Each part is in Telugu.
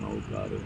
నౌకారు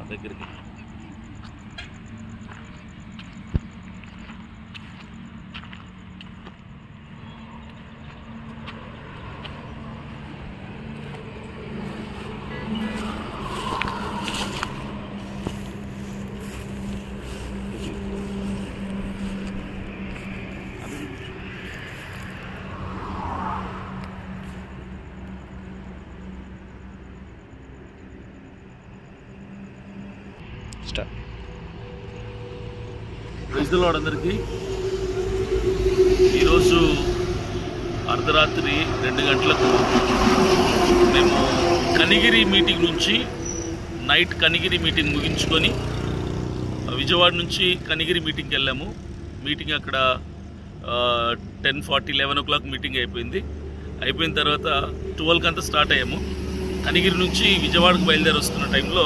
దగ్గరికి ప్రైజ్లార్డ్ అందరికీ. ఈరోజు అర్ధరాత్రి 2 గంటలకు మేము కనిగిరి మీటింగ్ నుంచి నైట్ కనిగిరి మీటింగ్ ముగించుకొని విజయవాడ నుంచి కనిగిరి మీటింగ్కి వెళ్ళాము. మీటింగ్ అక్కడ 10:40 11 o'clock మీటింగ్ అయిపోయింది. అయిపోయిన తర్వాత 12 అంతా స్టార్ట్ అయ్యాము. కనిగిరి నుంచి విజయవాడకు బయలుదేరి వస్తున్న టైంలో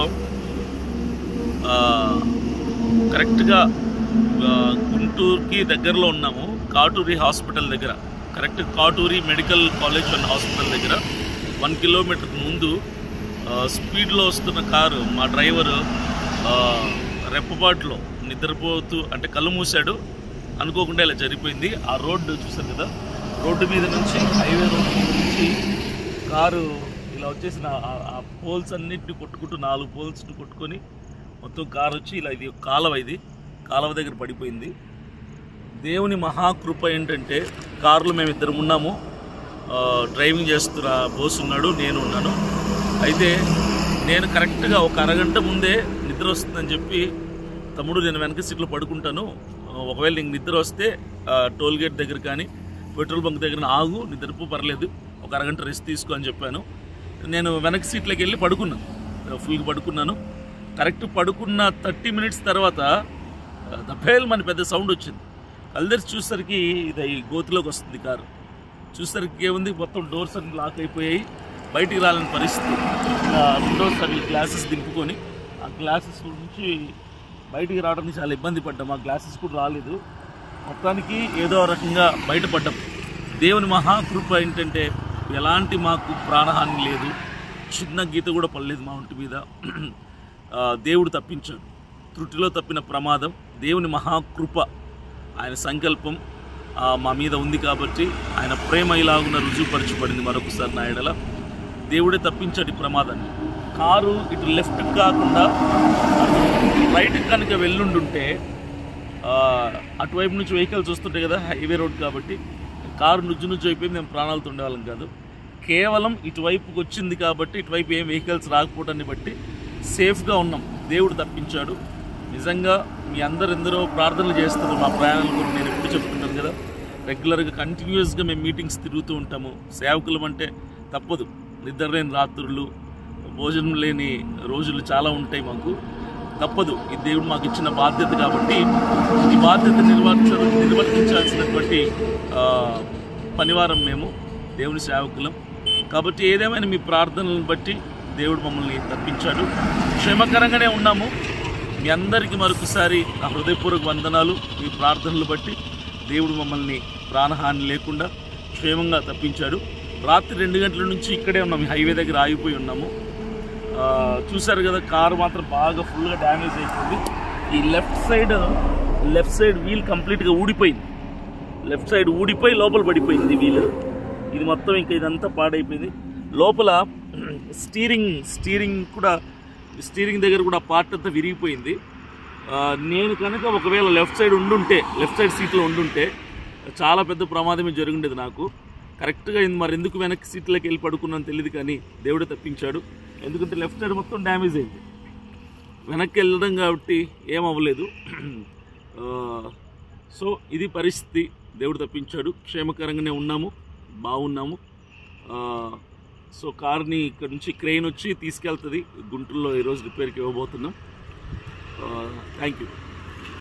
కరెక్ట్గా గుంటూరుకి దగ్గరలో ఉన్నాము. కాటూరి హాస్పిటల్ దగ్గర, correct Katuri medical college and hospital దగ్గర 1 కిలోమీటర్ ముందు స్పీడ్లో వస్తున్న కారు మా డ్రైవరు రెప్పపాటులో నిద్రపోతూ అంటే కళ్ళు మూసాడు. అనుకోకుండా ఇలా జరిగిపోయింది. ఆ రోడ్డు చూసారు కదా, రోడ్డు మీద నుంచి హైవే రోడ్డు మీద నుంచి కారు ఇలా వచ్చేసిన ఆ పోల్స్ అన్నింటినీ కొట్టుకుంటూ 4 పోల్స్ని కొట్టుకొని మొత్తం కారు వచ్చి ఇలా ఇది కాలువ దగ్గర పడిపోయింది. దేవుని మహాకృప ఏంటంటే కారులో మేము ఇద్దరం ఉన్నాము. డ్రైవింగ్ చేస్తున్న బోస్ ఉన్నాడు, నేను ఉన్నాను. అయితే నేను కరెక్ట్గా ఒక అరగంట ముందే నిద్ర వస్తుందని చెప్పి, తమ్ముడు నేను వెనక సీట్లో పడుకుంటాను, ఒకవేళ నీకు నిద్ర వస్తే టోల్ గేట్ దగ్గర కానీ పెట్రోల్ బంక్ దగ్గర ఆగు, నిద్రపో పర్లేదు, ఒక అరగంట రెస్ట్ తీసుకో అని చెప్పాను. నేను వెనక సీట్లోకి వెళ్ళి పడుకున్నాను, ఫుల్గా పడుకున్నాను. కరెక్ట్ పడుకున్న 30 minutes తర్వాత దఫేల్ మన పెద్ద సౌండ్ వచ్చింది. కల్దర్స్ చూసరికి ఇది గోతిలోకి వస్తుంది కారు. చూసరికి ఏముంది, మొత్తం డోర్స్ అన్ని లాక్ అయిపోయాయి, బయటికి రాలని పరిస్థితి. విండోస్ అవి గ్లాసెస్ దింపుకొని ఆ గ్లాసెస్ నుంచి బయటికి రావడానికి చాలా ఇబ్బంది పడ్డాం. ఆ గ్లాసెస్ కూడా రాలేదు. మొత్తానికి ఏదో రకంగా బయటపడ్డాం. దేవుని మహాకృప ఏంటంటే ఎలాంటి మాకు ప్రాణహాని లేదు, చిన్న గీత కూడా పడలేదు మా ఒంటి మీద. దేవుడు తప్పించాడు. త్రుటిలో తప్పిన ప్రమాదం దేవుని మహాకృప, ఆయన సంకల్పం మా మీద ఉంది కాబట్టి ఆయన ప్రేమ ఇలాగున్న రుజువుపరచబడింది మరొకసారి నా ఎడల. దేవుడే తప్పించాడు ఈ ప్రమాదాన్ని. కారు ఇటు లెఫ్ట్ కాకుండా రైట్ కనుక వెళ్ళుండుంటే, అటువైపు నుంచి వెహికల్స్ వస్తుంటాయి కదా, హైవే రోడ్ కాబట్టి కారు నుజ్జు అయిపోయి మేము ప్రాణాలతో ఉండేవాళ్ళం కాదు. కేవలం ఇటువైపుకి వచ్చింది కాబట్టి, ఇటువైపు ఏం వెహికల్స్ రాకపోవడాన్ని బట్టి సేఫ్గా ఉన్నాం. దేవుడు తప్పించాడు. నిజంగా మీ ఎందరో ప్రార్థనలు చేస్తారు మా ప్రయాణాల గురించి. నేను ఎప్పుడు చెప్తుంటాను కదా, రెగ్యులర్గా కంటిన్యూస్గా మేము మీటింగ్స్ తిరుగుతూ ఉంటాము. సేవకులం అంటే తప్పదు. నిద్ర లేని రాత్రులు, భోజనం లేని రోజులు చాలా ఉంటాయి మాకు. తప్పదు, ఈ దేవుడు మాకు ఇచ్చిన బాధ్యత కాబట్టి ఈ బాధ్యత నిర్వర్తించాల్సినటువంటి పనివారం మేము, దేవుని సేవకులం కాబట్టి. ఏదేమైనా మీ ప్రార్థనలను బట్టి దేవుడు మమ్మల్ని తప్పించాడు. క్షేమకరంగానే ఉన్నాము. మీ అందరికీ మరొకసారి నా హృదయపూర్వక వందనాలు. మీ ప్రార్థనలు బట్టి దేవుడు మమ్మల్ని ప్రాణహాని లేకుండా క్షేమంగా తప్పించాడు. రాత్రి 2 గంటల నుంచి ఇక్కడే ఉన్నాము, హైవే దగ్గర ఆగిపోయి ఉన్నాము. చూశారు కదా, కారు మాత్రం బాగా ఫుల్గా డ్యామేజ్ అయిపోయింది. ఈ లెఫ్ట్ సైడ్ వీల్ కంప్లీట్గా ఊడిపోయింది. లెఫ్ట్ సైడ్ ఊడిపోయి లోపల పడిపోయింది వీల్. ఇది మొత్తం ఇంకా ఇదంతా పాడైపోయింది. లోపల స్టీరింగ్ దగ్గర కూడా పార్ట్ అంతా విరిగిపోయింది. నేను కనుక ఒకవేళ లెఫ్ట్ సైడ్ సీట్లో ఉండుంటే చాలా పెద్ద ప్రమాదమే జరుగుండేది నాకు. కరెక్ట్గా మరి ఎందుకు వెనక్కి సీట్లోకి వెళ్ళి పడుకున్నాను తెలియదు, కానీ దేవుడే తప్పించాడు. ఎందుకంటే లెఫ్ట్ సైడ్ మొత్తం డ్యామేజ్ అయింది. వెనక్కి వెళ్ళడం కాబట్టి ఏమవ్వలేదు. సో ఇది పరిస్థితి, దేవుడు తప్పించాడు. క్షేమకరంగానే ఉన్నాము, బాగున్నాము. సో కార్ని ఇక్కడ నుంచి క్రెయిన్ వచ్చి తీసుకెళ్తుంది గుంటూరులో. ఈరోజు రిపేర్కి ఇవ్వబోతున్నాం. Thank you.